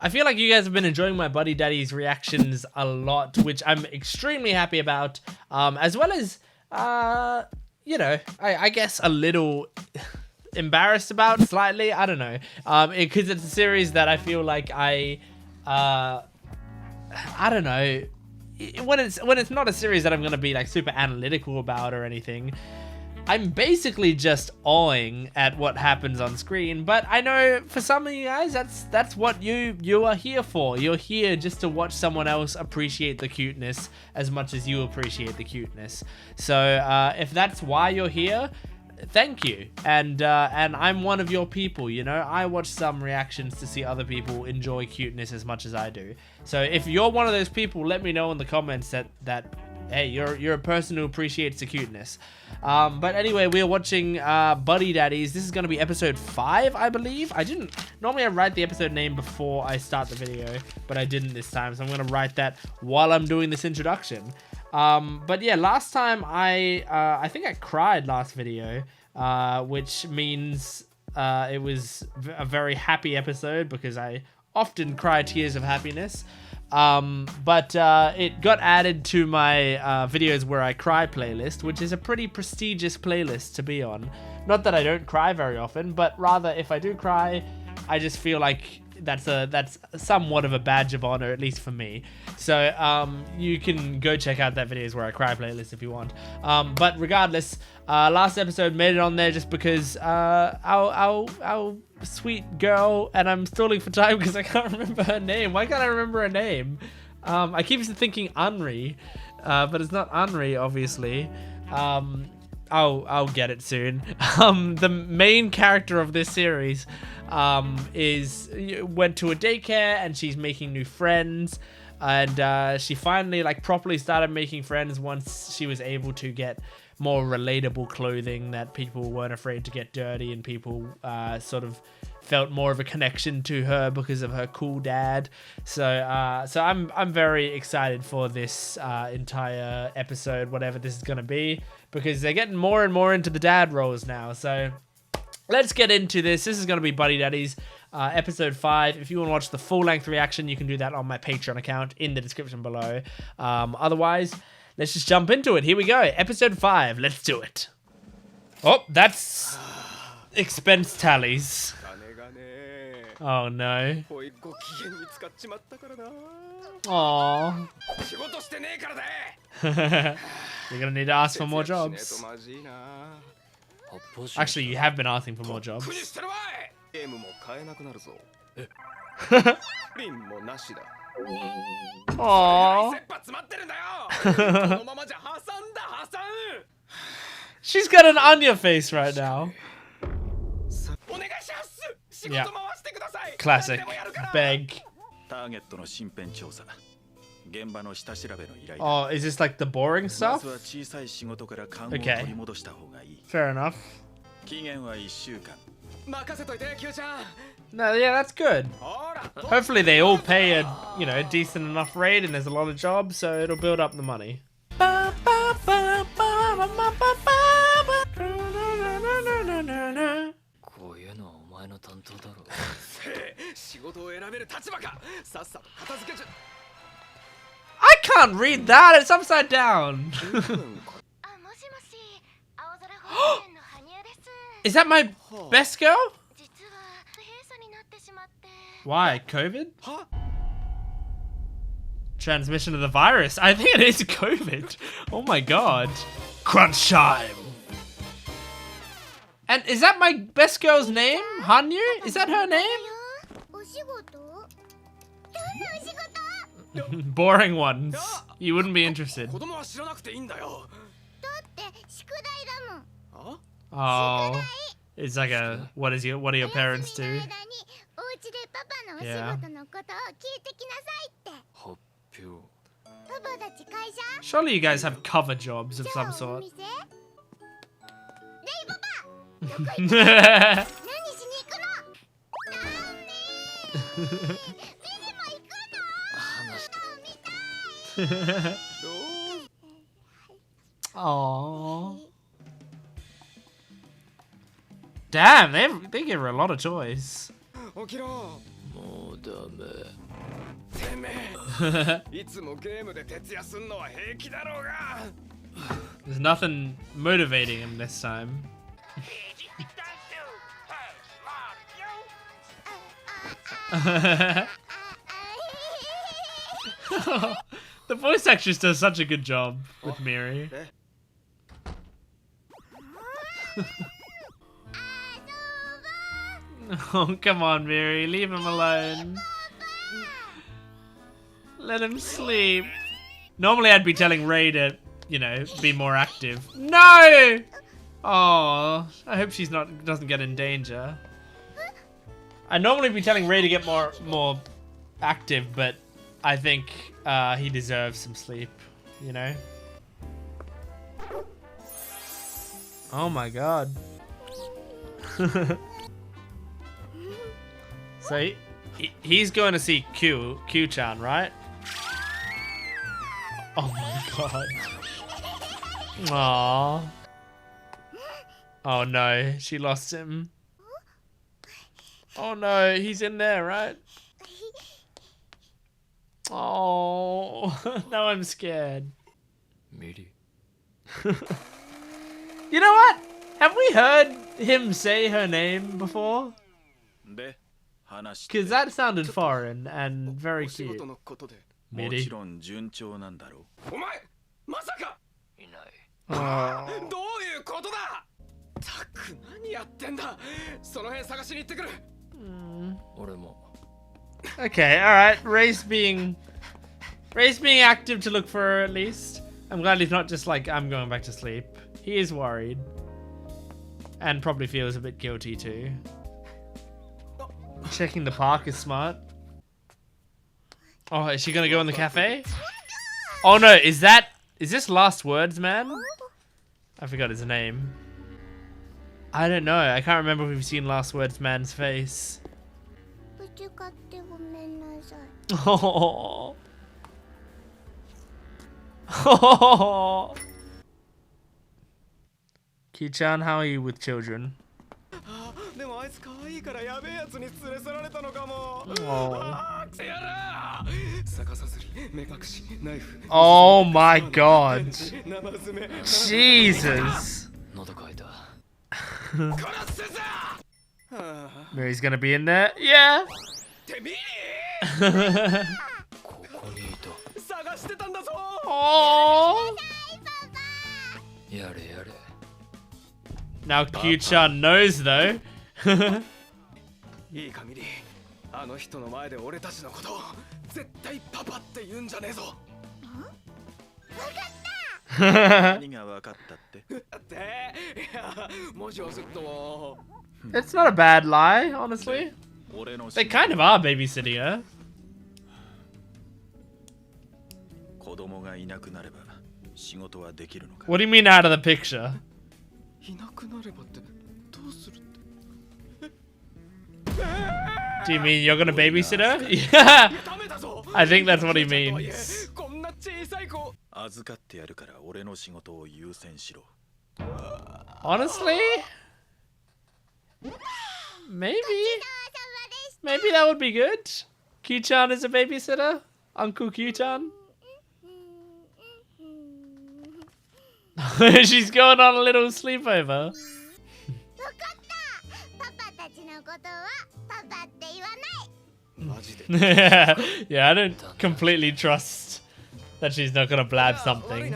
I feel like you guys have been enjoying my Buddy Daddies reactions a lot, which I'm extremely happy about, as well as, you know, I guess a little embarrassed about slightly. I don't know, because it's a series that I feel like I don't know, when it's not a series that I'm gonna be like super analytical about or anything. I'm basically just awing at what happens on screen, but I know for some of you guys, that's what you are here for. You're here just to watch someone else appreciate the cuteness as much as you appreciate the cuteness. So if that's why you're here, thank you. And I'm one of your people, you know. I watch some reactions to see other people enjoy cuteness as much as I do. So if you're one of those people, let me know in the comments that hey, you're a person who appreciates the cuteness. But anyway, we're watching Buddy Daddies. This is going to be episode 5, I believe. Normally I write the episode name before I start the video, but I didn't this time, so I'm going to write that while I'm doing this introduction. But yeah, last time I think I cried last video, which means it was a very happy episode because I often cry tears of happiness. But it got added to my videos where I cry playlist, which is a pretty prestigious playlist to be on. Not that I don't cry very often, but rather if I do cry, I just feel like that's somewhat of a badge of honor, at least for me. So you can go check out that videos where I cry playlist if you want. But regardless, last episode made it on there just because our sweet girl, and I'm stalling for time because I can't remember her name. Why can't I remember her name? I keep thinking Anri, but it's not Anri, obviously. I'll get it soon. The main character of this series went to a daycare and she's making new friends, and she finally like properly started making friends once she was able to get more relatable clothing that people weren't afraid to get dirty, and people sort of felt more of a connection to her because of her cool dad. So I'm very excited for this entire episode, whatever this is gonna be, because they're getting more and more into the dad roles now. So let's get into this. This is gonna be Buddy Daddies, episode 5. If you want to watch the full-length reaction, you can do that on my Patreon account in the description below. Otherwise, let's just jump into it. Here we go. Episode 5. Let's do it. Oh, that's expense tallies. Oh no. Aww. You're gonna need to ask for more jobs. Actually, you have been asking for more jobs. Aww. She's got an Anya face right now. Yeah. Classic. Beg. Oh, is this like the boring stuff? Okay. Fair enough. No, yeah, that's good. Hopefully they all pay a, you know, decent enough rate and there's a lot of jobs, so it'll build up the money. I can't read that, it's upside down. Is that my best girl? Why? COVID? Transmission of the virus? I think it is COVID. Oh my god. Crunch time. And is that my best girl's name? Hanyu? Is that her name? Boring ones. You wouldn't be interested. Oh. It's like a, what do your parents do? Yeah. Surely you guys have cover jobs of some sort. Aww. Damn, they give her a lot of toys. There's nothing motivating him this time. The voice actress does such a good job with Miri. Oh, come on, Miri, leave him alone. Let him sleep. Normally I'd be telling Rei to, you know, be more active. No! Oh, I hope she's doesn't get in danger. I'd normally be telling Rei to get more active, but I think he deserves some sleep, you know? Oh my god. So he's going to see Kyu-chan, right? Oh my god. Aww. Oh no, she lost him. Oh no, he's in there, right? Oh, now I'm scared. Miri. You know what? Have we heard him say her name before? Because that sounded foreign and very cute. Miri. Oh. Okay, alright. Rei's being active to look for her at least. I'm glad he's not just like, I'm going back to sleep. He is worried. And probably feels a bit guilty too. Checking the park is smart. Oh, is she gonna go in the cafe? Oh no, is this Last Words Man? I forgot his name. I don't know. I can't remember if we've seen Last Words Man's face. Oh. Oh. Kyu-chan, how are you with children? Oh my god. Jesus. Miri's gonna be in there? Yeah. Oh. Now Kyu-chan knows though. It's not a bad lie, honestly. They kind of are babysitting her. What do you mean out of the picture? Do you mean you're gonna babysit her? Yeah, I think that's what he means. Honestly? Maybe that would be good. Kyu-chan is a babysitter? Uncle Kyu-chan? She's going on a little sleepover. Yeah, I don't completely trust that she's not gonna blab something.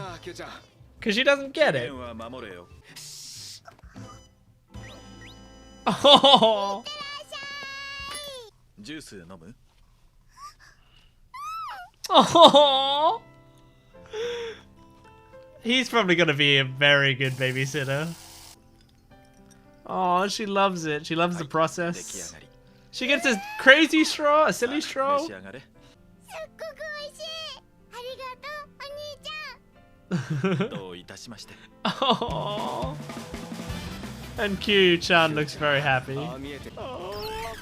Because she doesn't get it. Oh. Oh. He's probably gonna be a very good babysitter. Oh, she loves it. She loves the process. She gets a crazy straw, a silly straw. Oh. And Kyu-chan looks very happy. Oh.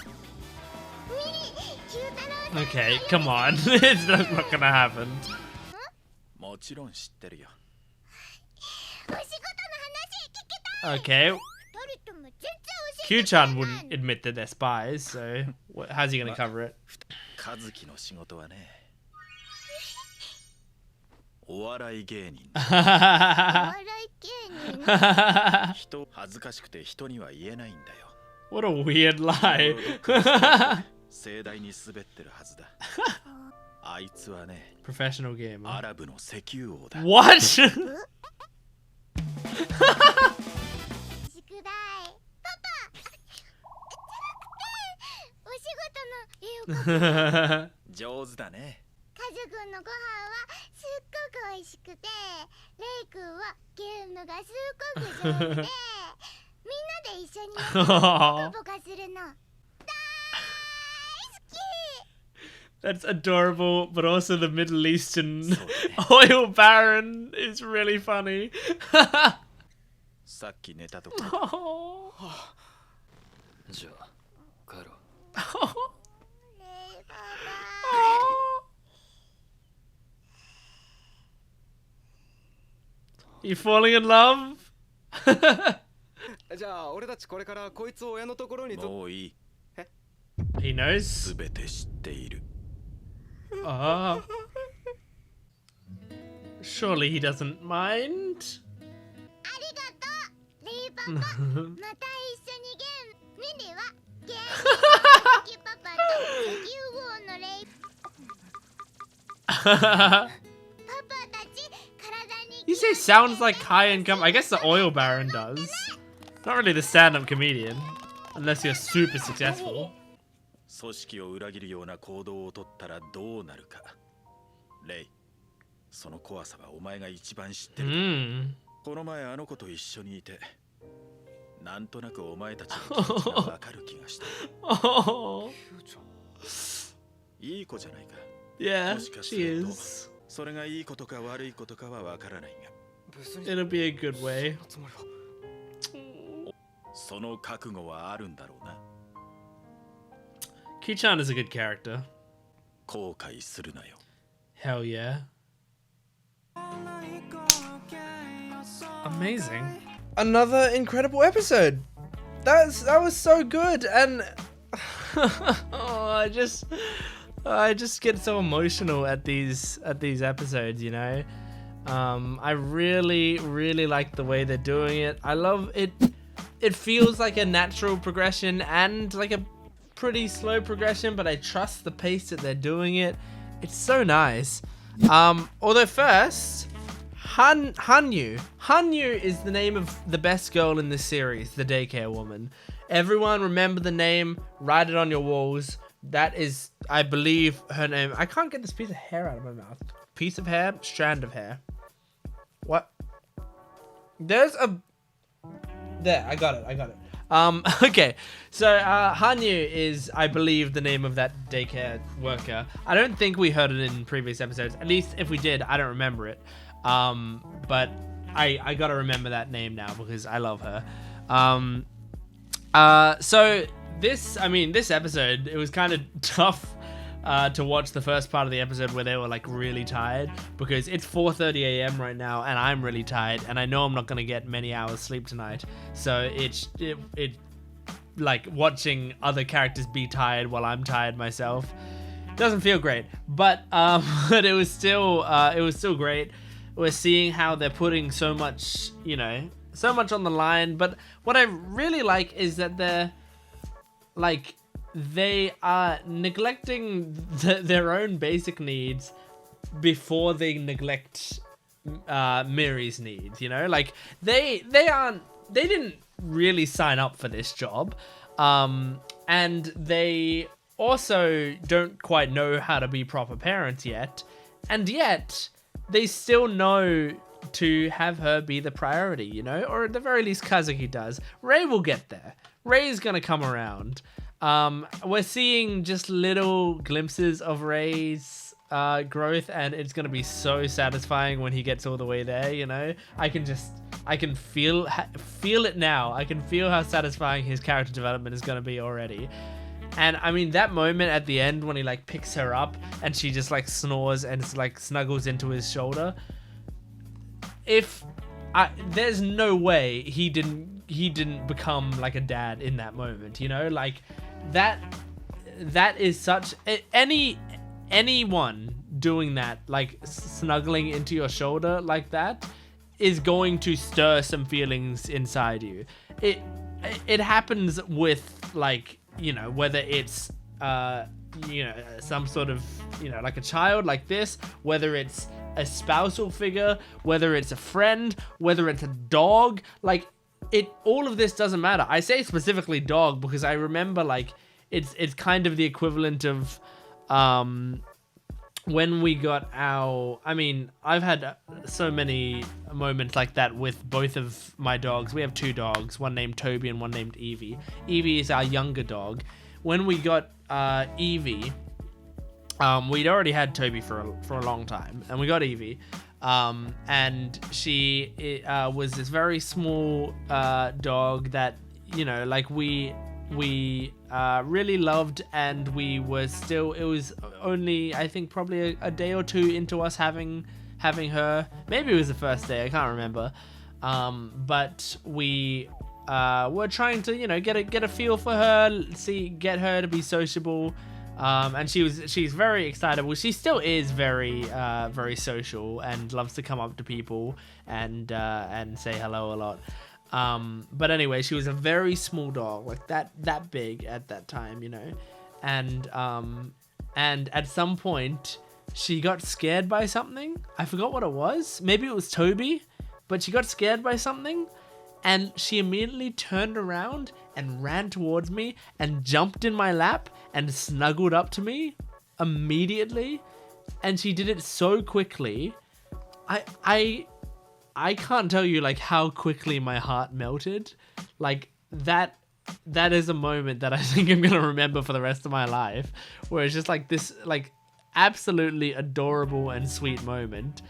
Okay, come on. It's not gonna happen. Okay. Kyu-chan wouldn't admit that they're spies, so how's he gonna cover it? お笑い芸人。お笑い芸人。人恥ずかしくて人には言えないんだよ。 What a weird lie. 盛大に滑ってるはずだ。あいつはね、 Professional gamer. アラブの石油王だ。 What? 宿題。パパ。お仕事の絵を描く。上手だね。カズくんのご飯はすっごく美味しくて、レイくんはゲームがすっごく上手で、みんなで一緒にやってポカポカするの。大好き。 That's adorable, but also the Middle Eastern oil baron is really funny. さっき寝たとこ。じゃあ帰ろう。レイパパ。You falling in love? じゃあ俺たちこれからこいつを親のところにもういい。 He knows. すべて知っている。 Ah. Surely he doesn't mind. ありがとう、レイパパ。また一緒にゲーム。ミリはゲーム。キパパと石油王のレイ。パパたち体に。 You say sounds like high income. I guess the oil baron does. Not really the stand-up comedian, unless you're super successful. 組織を裏切るような行動をとったらどうなるか。レイ、その怖さはお前が一番知ってる。この前あの子と一緒にいて、なんとなくお前たちの気持ちがわかる気がした。いい子じゃないか。Yeah, もしかす she ると is. それがいいことか悪いことかはわからないが、 It'll be a good way. その覚悟はあるんだろうな。 Kyu-chan is a good character. 後悔するなよ。 Hell yeah. Amazing. Another incredible episode. That was so good, and oh, I just get so emotional at these episodes, you know. I really like the way they're doing it. I love it. It feels like a natural progression and like a pretty slow progression, but I trust the pace that they're doing it. It's so nice. Although first, Hanyu is the name of the best girl in this series, the daycare woman. Everyone remember the name, write it on your walls. That is, I believe, her name. I can't get this piece of hair out of my mouth. Piece of hair? Strand of hair. What? There's a... There, I got it. Okay, so Hanyu is, I believe, the name of that daycare worker. I don't think we heard it in previous episodes. At least if we did, I don't remember it. But I gotta remember that name now because I love her. So this episode, it was kind of tough to watch the first part of the episode where they were like really tired, because it's 4:30 a.m. right now and I'm really tired and I know I'm not gonna get many hours sleep tonight. So it like watching other characters be tired while I'm tired myself doesn't feel great. But but it was still great. We're seeing how they're putting so much, so much on the line. But what I really like is that they are neglecting their own basic needs before they neglect Miri's needs. Like they didn't really sign up for this job, and they also don't quite know how to be proper parents yet, and yet they still know to have her be the priority, or at the very least Kazuki does. Rei will get there. Rei's gonna come around. We're seeing just little glimpses of Rei's growth, and it's gonna be so satisfying when he gets all the way there. I can feel it now. I can feel how satisfying his character development is gonna be already. And I mean, that moment at the end when he like picks her up and she just like snores and like snuggles into his shoulder. There's no way he didn't become like a dad in that moment, like that is such any anyone doing that, like snuggling into your shoulder like that, is going to stir some feelings inside you. It happens with, like, you know, whether it's you know, some sort of, you know, like a child like this, whether it's a spousal figure, whether it's a friend, whether it's a dog, like all of this doesn't matter. I say specifically dog because I remember, like, it's kind of the equivalent of when we got our, I mean, I've had so many moments like that with both of my dogs. We have 2 dogs, one named Toby and one named Evie. Evie is our younger dog. When we got Evie, we'd already had Toby for a long time, and we got Evie, and she was this very small dog that, you know, like we really loved, and we were still, it was only, I think, probably a day or 2 into us having her. Maybe it was the first day, I can't remember, but we were trying to, you know, get a feel for her, get her to be sociable, and she's very excitable. She still is very social and loves to come up to people and say hello a lot. But anyway, she was a very small dog, like that big at that time, you know, and at some point she got scared by something. I forgot what it was. Maybe it was Toby, but she got scared by something, and she immediately turned around and ran towards me and jumped in my lap and snuggled up to me immediately. And she did it so quickly. I can't tell you, like, how quickly my heart melted. Like, that is a moment that I think I'm gonna remember for the rest of my life, where it's just like this, like, absolutely adorable and sweet moment.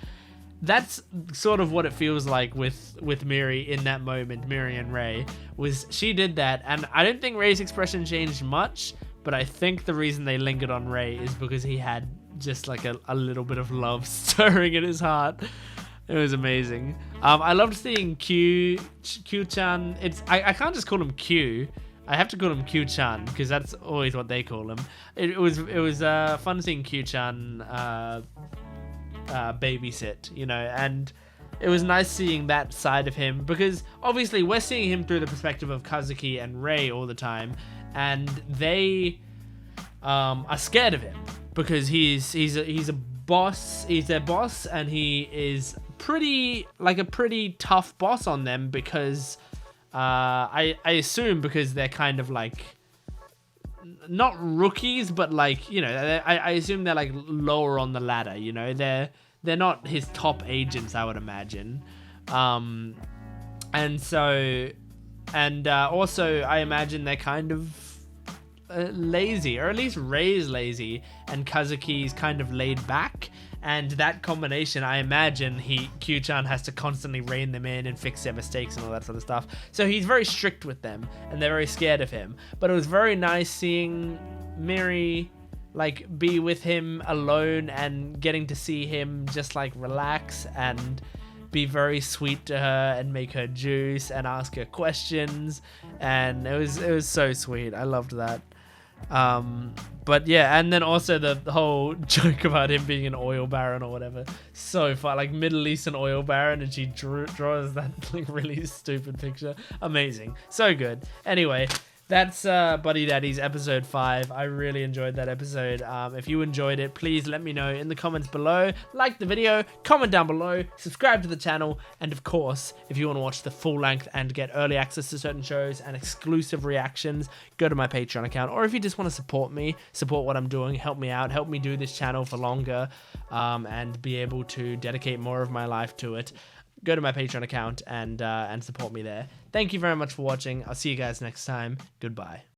That's sort of what it feels like with Miri in that moment. Miri and Rei, was she did that, and I don't think Rei's expression changed much, but I think the reason they lingered on Rei is because he had just like a little bit of love stirring in his heart. It was amazing. I loved seeing Kyu-chan. I can't just call him Q. I have to call him Kyu-chan because that's always what they call him. It was fun seeing Kyu-chan babysit, you know, and it was nice seeing that side of him, because obviously we're seeing him through the perspective of Kazuki and Rei all the time, and they are scared of him because he's a boss. He's their boss, and he is a pretty tough boss on them, because I assume because they're kind of like not rookies, but like, you know, I assume they're like lower on the ladder, you know, they're not his top agents, I would imagine. And so, and also I imagine they're kind of lazy, or at least Rei's lazy and Kazuki's kind of laid back, and that combination, I imagine Kyu-chan has to constantly rein them in and fix their mistakes and all that sort of stuff. So he's very strict with them, and they're very scared of him. But it was very nice seeing Miri like be with him alone and getting to see him just like relax and be very sweet to her and make her juice and ask her questions, and it was so sweet. I loved that. But yeah, and then also the whole joke about him being an oil baron or whatever, so fun, like Middle Eastern oil baron, and she draws that like really stupid picture. Amazing, so good. Anyway, that's Buddy Daddies episode 5. I really enjoyed that episode. If you enjoyed it, please let me know in the comments below. Like the video, comment down below, subscribe to the channel, and of course, if you want to watch the full length and get early access to certain shows and exclusive reactions, go to my Patreon account. Or if you just want to support me, support what I'm doing, help me out, help me do this channel for longer, and be able to dedicate more of my life to it, go to my Patreon account and support me there. Thank you very much for watching. I'll see you guys next time. Goodbye.